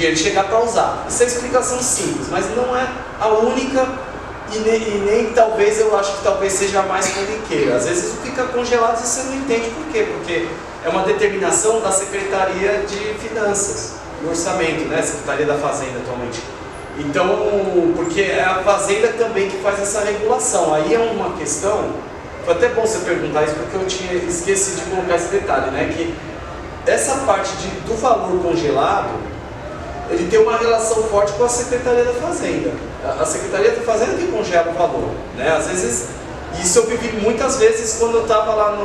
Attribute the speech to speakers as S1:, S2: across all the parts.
S1: ele chegar para usar. Isso é explicação simples, mas não é a única e nem talvez, eu acho que talvez seja a mais corriqueira. Às vezes fica congelado e você não entende por quê, porque é uma determinação da Secretaria de Finanças, do Orçamento, né? Secretaria da Fazenda atualmente. Então, porque é a Fazenda também que faz essa regulação. Aí é uma questão, foi até bom você perguntar isso, porque eu tinha esquecido de colocar esse detalhe, né? Que essa parte do valor congelado, ele tem uma relação forte com a Secretaria da Fazenda. A Secretaria da Fazenda que congela o valor, né? Às vezes, isso eu vivi muitas vezes quando eu estava lá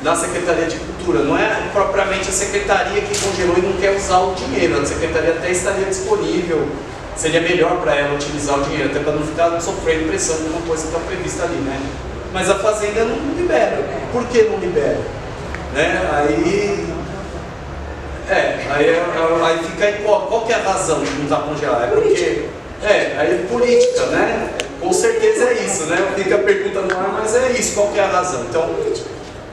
S1: na Secretaria de Cultura. Não é propriamente a Secretaria que congelou e não quer usar o dinheiro. A Secretaria até estaria disponível, seria melhor para ela utilizar o dinheiro, até para não ficar sofrendo pressão de uma coisa que está prevista ali, né? Mas a Fazenda não libera. Por que não libera? Né? Aí fica aí qual que é a razão de não estar congelado? É porque aí é política, né? Com certeza é isso, né? Fica a pergunta no ar, mas é isso, qual que é a razão? Então,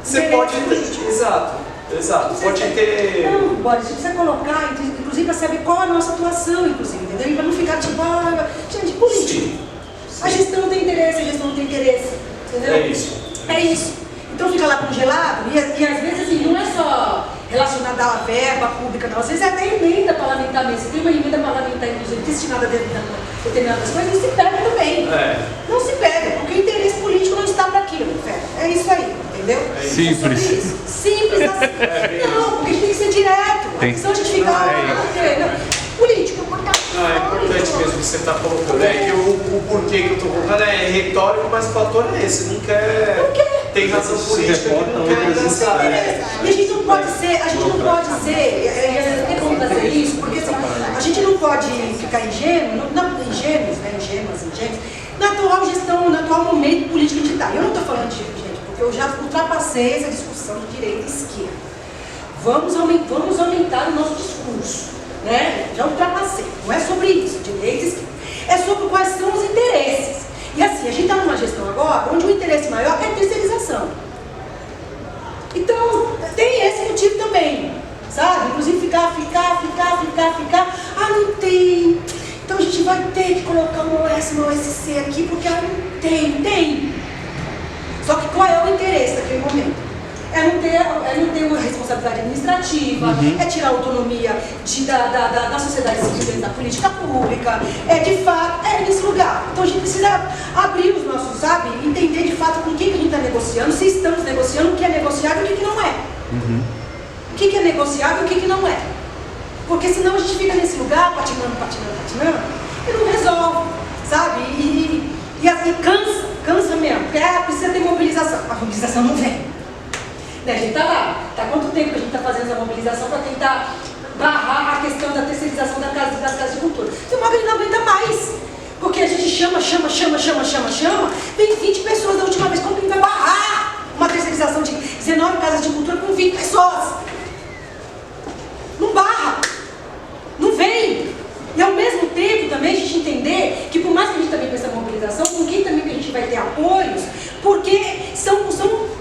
S1: você pode ter. Exato. Pode ter.
S2: Não, Boris, você precisa colocar, inclusive, para saber qual é a nossa atuação, inclusive, entendeu? Para não ficar tipo, gente, político.
S1: Sim.
S2: A gestão tem interesse, a gestão não tem interesse, entendeu?
S1: É isso.
S2: É isso. Então fica lá congelado, e às vezes assim, não é só relacionado à verba pública, não. Às vezes é até emenda parlamentar mesmo. Você tem uma emenda parlamentar, inclusive, destinada a determinadas coisas, não se pega também. Não se pega, porque o interesse político não está para aquilo, é isso aí, entendeu?
S3: Simples.
S2: Simples assim. Não, porque a gente tem que ser direto. Senão a gente fica político,
S1: É importante mesmo que você está colocando, né? Que o porquê que eu estou colocando é retórico, mas o fator é esse, não quer. Tem razão política, não quer dançar.
S2: E a gente não pode ser, é bom fazer isso, porque assim, a gente não pode ficar ingênuos, na atual gestão, no atual momento político que a gente está. Eu não estou falando disso, gente, porque eu já ultrapassei essa discussão de direita e esquerda. Vamos aumentar o nosso discurso. Né? Já ultrapassei. Não é sobre isso, direita e esquerda. É sobre quais são os interesses. E assim, a gente está numa gestão agora onde o interesse maior é a terceirização. Então, tem esse motivo também, sabe? Inclusive ficar. Não tem. Então a gente vai ter que colocar uma OS, uma OSC aqui, porque não tem. Só que qual é o interesse naquele momento? É não ter uma responsabilidade administrativa, é tirar a autonomia da sociedade civil dentro da política pública, de fato, nesse lugar. Então a gente precisa abrir os nossos, sabe, entender de fato com quem que a gente está negociando, se estamos negociando, o que é negociável e o que não é. O que é negociável e o que não é. Porque senão a gente fica nesse lugar, patinando, e não resolve, sabe? E cansa mesmo, porque precisa ter mobilização. A mobilização não vem. A gente está lá. Há quanto tempo que a gente está fazendo essa mobilização para tentar barrar a questão da terceirização das casas de cultura? Tem uma que a gente não aguenta mais. Porque a gente chama, vem 20 pessoas da última vez. Como que a gente vai barrar uma terceirização de 19 casas de cultura com 20 pessoas? Não barra. Não vem. E ao mesmo tempo também a gente entender que por mais que a gente também faça essa mobilização, com quem também que a gente vai ter apoios, porque são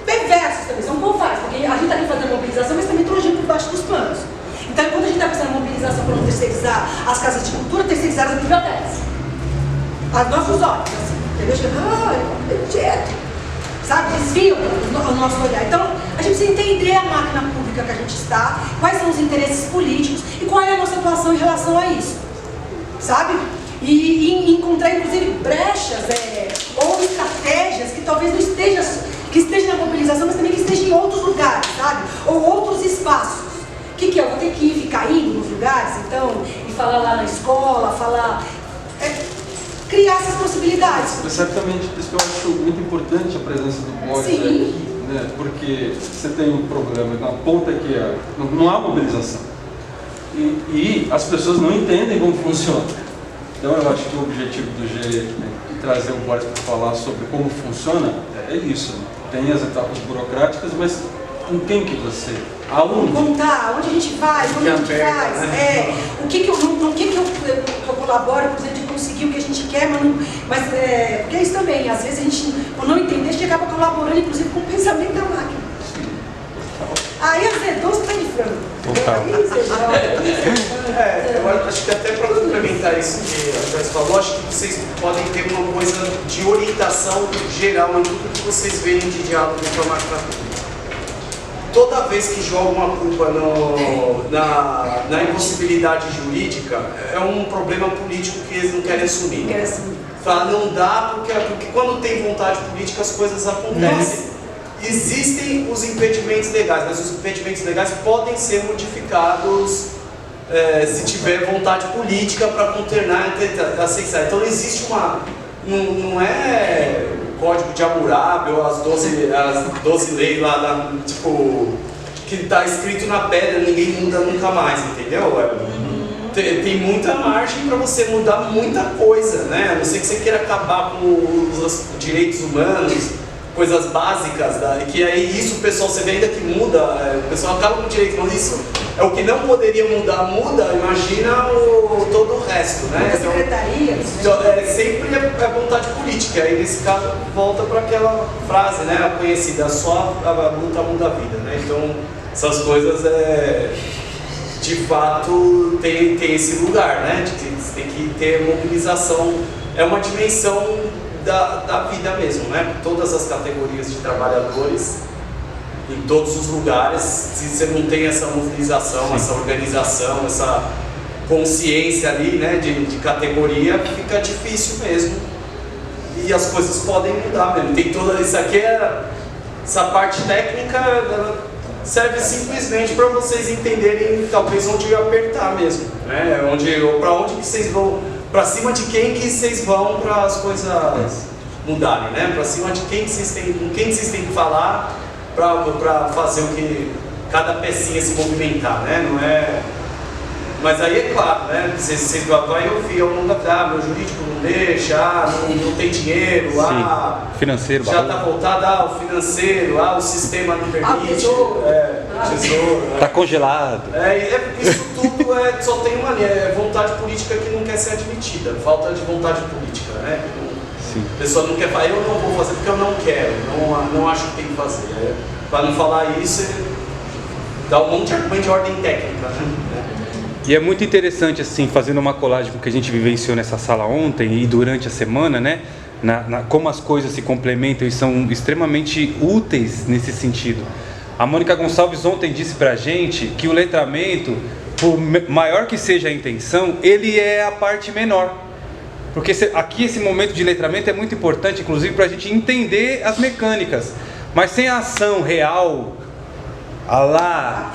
S2: perversos também, são covardes, porque a gente está aqui fazendo mobilização, mas também estão agindo por baixo dos panos. Então, quando a gente está fazendo mobilização para não terceirizar as casas de cultura, terceirizadas as bibliotecas. Aos nossos olhos, assim, entendeu? Sabe, desviam o nosso olhar. Então, a gente precisa entender a máquina pública que a gente está, quais são os interesses políticos e qual é a nossa atuação em relação a isso. Sabe? E encontrar, inclusive, brechas ou estratégias que talvez não esteja na mobilização, mas também que esteja em outros lugares, sabe? Ou outros espaços. O que é? Eu vou ter que ficar indo nos lugares, então, e falar lá na escola, criar essas possibilidades.
S4: Exatamente, por isso que eu acho muito importante a presença do Boris aqui, né? Porque você tem um problema na ponta que não há mobilização. E as pessoas não entendem como funciona. Então eu acho que o objetivo do G de trazer o Boris para falar sobre como funciona é isso. Tem as etapas burocráticas, mas com quem que você? Aonde?
S2: Contar, onde a gente vai, como a gente faz, o que eu colaboro, por exemplo, de conseguir o que a gente quer, mas porque é isso também, às vezes a gente, por não entender, a gente acaba colaborando, inclusive, com o pensamento da máquina. Aí azedou, você tá de frango.
S3: Total.
S1: Eu acho que até para complementar isso que a Joyce falou, acho que vocês podem ter uma coisa de orientação geral em tudo que vocês veem de diálogo diplomático na pública. Toda vez que jogam uma culpa na impossibilidade jurídica, é um problema político que eles não querem assumir. Fala, não dá, porque quando tem vontade política as coisas acontecem. Existem os impedimentos legais, mas os impedimentos legais podem ser modificados se tiver vontade política para contornar a censura. Então existe uma... Não é o código de Hammurabi ou as 12 leis lá, tipo, que está escrito na pedra, ninguém muda nunca mais, entendeu? Tem muita margem para você mudar muita coisa, né? A não ser que você queira acabar com os direitos humanos, coisas básicas, que aí isso o pessoal, você vê ainda que muda, o pessoal acaba com o direito, mas isso é o que não poderia mudar, imagina todo o resto, né? Então, sempre é vontade política, aí nesse caso volta para aquela frase, né, a conhecida, só a luta muda a vida, né? Então essas coisas de fato tem esse lugar, né? Tem que ter mobilização, é uma dimensão da vida mesmo, né? Todas as categorias de trabalhadores, em todos os lugares, se você não tem essa mobilização, essa organização, essa consciência ali, né, de categoria, fica difícil mesmo. E as coisas podem mudar mesmo. Tem toda isso aqui, essa parte técnica, ela serve simplesmente para vocês entenderem talvez onde apertar mesmo, né? Para onde que vocês vão, para cima de quem que vocês vão para as coisas mudarem, né? Para cima de quem que vocês têm, com quem que vocês têm que falar para fazer o que cada pecinha se movimentar, né? Não é... Mas aí é claro, né? Vocês vai ouvir ao longo da vida, meu jurídico não deixa, não tem dinheiro,
S3: financeiro,
S1: já está voltado, o financeiro, o sistema não permite, tesouro.
S3: Está congelado.
S1: Isso tudo só tem uma linha, é vontade política que não quer ser admitida, falta de vontade política, né? A pessoa não quer falar, eu não vou fazer porque eu não quero, não acho que tem que fazer. Para não falar isso, dá um monte de argumento de ordem técnica, né?
S3: E é muito interessante, assim, fazendo uma colagem com o que a gente vivenciou nessa sala ontem e durante a semana, né? Como as coisas se complementam e são extremamente úteis nesse sentido. A Mônica Gonçalves ontem disse pra gente que o letramento, por maior que seja a intenção, ele é a parte menor. Porque aqui esse momento de letramento é muito importante, inclusive para a gente entender as mecânicas. Mas sem a ação real,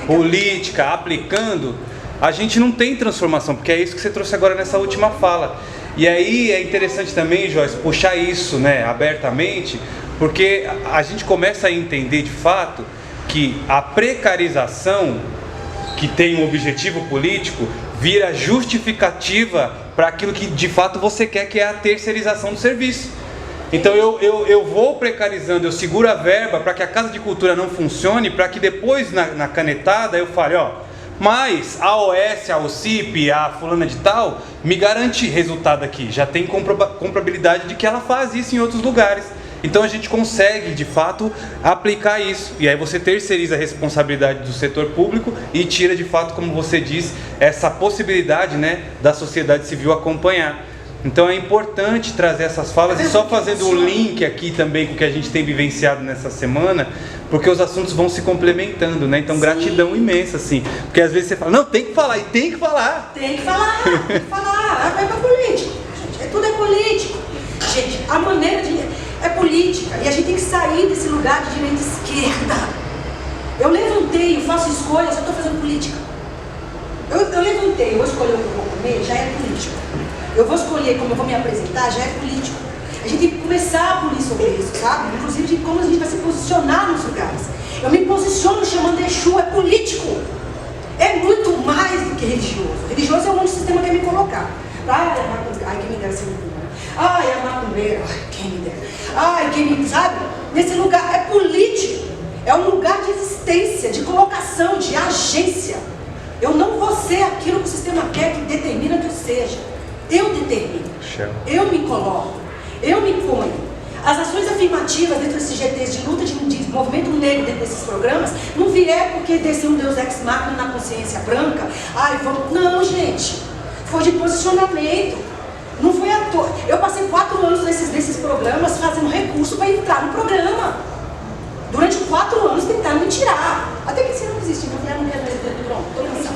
S3: política, aplicando, a gente não tem transformação, porque é isso que você trouxe agora nessa última fala. E aí é interessante também, Joyce, puxar isso, né, abertamente, porque a gente começa a entender de fato que a precarização, que tem um objetivo político, vira justificativa para aquilo que de fato você quer, que é a terceirização do serviço. Então eu vou precarizando, eu seguro a verba para que a Casa de Cultura não funcione, para que depois na canetada eu fale, mas a OS, a OCIP, a fulana de tal, me garante resultado aqui, já tem comprabilidade de que ela faz isso em outros lugares. Então a gente consegue, de fato, aplicar isso. E aí você terceiriza a responsabilidade do setor público e tira, de fato, como você disse, essa possibilidade, né, da sociedade civil acompanhar. Então é importante trazer essas falas e só fazendo um link aqui também com o que a gente tem vivenciado nessa semana, porque os assuntos vão se complementando, né? Então gratidão imensa, assim. Porque às vezes você fala, não, tem que falar, e tem que falar.
S2: Tem que falar. É pra político. Tudo é político. Gente, a maneira é política. E a gente tem que sair desse lugar de direita e esquerda. Eu levantei, eu faço escolhas, eu estou fazendo política. Eu levantei, eu vou escolher o que eu vou comer, já é político. Eu vou escolher como eu vou me apresentar, já é político. A gente tem que começar a polir sobre isso, sabe? Inclusive de como a gente vai se posicionar nos lugares. Eu me posiciono chamando Exu, é político. É muito mais do que religioso. Religioso é o sistema que quer me colocar. Ai, quem me dera ser macumbeira. Ai, a macumbeira. Ai, quem me dera. Ai, quem me... Sabe? Nesse lugar é político. É um lugar de existência, de colocação, de agência. Eu não vou ser aquilo que o sistema quer que determina que eu seja. Eu determino. Eu me coloco. Eu me ponho. as ações afirmativas dentro desses GTs de luta de movimento negro dentro desses programas, não vier porque desceu um Deus ex machina na consciência branca, ai, vamos... Não, gente. Foi de posicionamento. Não foi à toa. Eu passei 4 anos nesses programas fazendo recurso para entrar no programa. Durante 4 anos tentaram me tirar. Até que esse não existe, não quero pronto, estou cansada.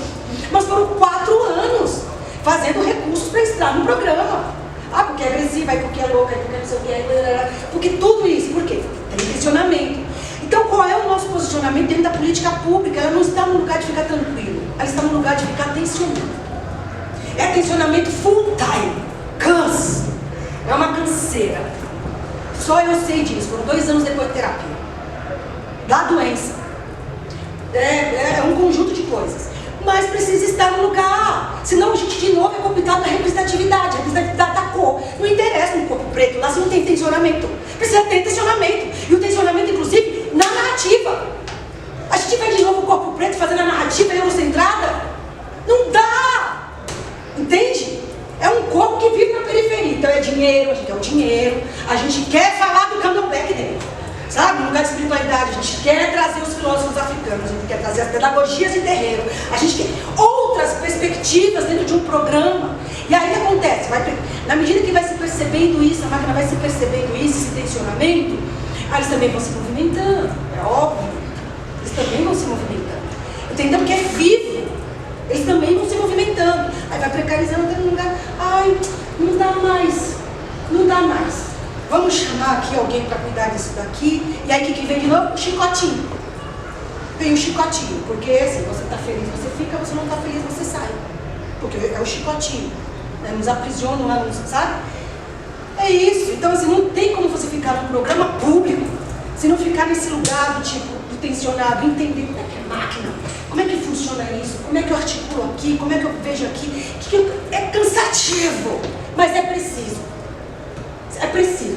S2: Mas foram 4 anos fazendo recursos para entrar no programa. Ah, porque é agressiva, aí porque é louca, aí porque não sei o que, porque tudo isso, por quê? Tem tensionamento. Então qual é o nosso posicionamento dentro da política pública? Ela não está no lugar de ficar tranquilo, ela está no lugar de ficar tensionando. É tensionamento full time, cansa, é uma canseira. Só eu sei disso, foram 2 anos depois de terapia. Da doença. É um conjunto de coisas. Mas precisa estar no lugar. Senão a gente de novo é cooptado da representatividade. A representatividade da cor. Não interessa no corpo preto, lá se não tem tensionamento. Precisa ter tensionamento. E o tensionamento, inclusive, na narrativa. A gente vai de novo o corpo preto fazendo a narrativa eurocentrada? Não dá! Entende? É um corpo que vive na periferia. Então é dinheiro, a gente quer o dinheiro. A gente quer falar do candomblé dele. Sabe, no lugar de espiritualidade, a gente quer trazer os filósofos africanos, a gente quer trazer as pedagogias de terreiro, a gente quer outras perspectivas dentro de um programa. E aí o que acontece? Na medida que vai se percebendo isso, a máquina vai se percebendo isso, esse tensionamento, aí eles também vão se movimentando, é óbvio, eles também vão se movimentando. Entendeu? Porque é vivo, eles também vão se movimentando. Aí vai precarizando até no lugar, ai, não dá mais, não dá mais. Vamos chamar aqui alguém para cuidar disso daqui. E aí o que vem de novo? O chicotinho. Vem o chicotinho. Porque se você está feliz, você fica. Você não está feliz, você sai. Porque é o chicotinho. Né? Nos aprisionam lá, sabe? É isso. Então assim, não tem como você ficar num programa público se não ficar nesse lugar do tipo, do tensionado, entender como é que é máquina, como é que funciona isso, como é que eu articulo aqui, como é que eu vejo aqui. É cansativo, mas é preciso. É preciso.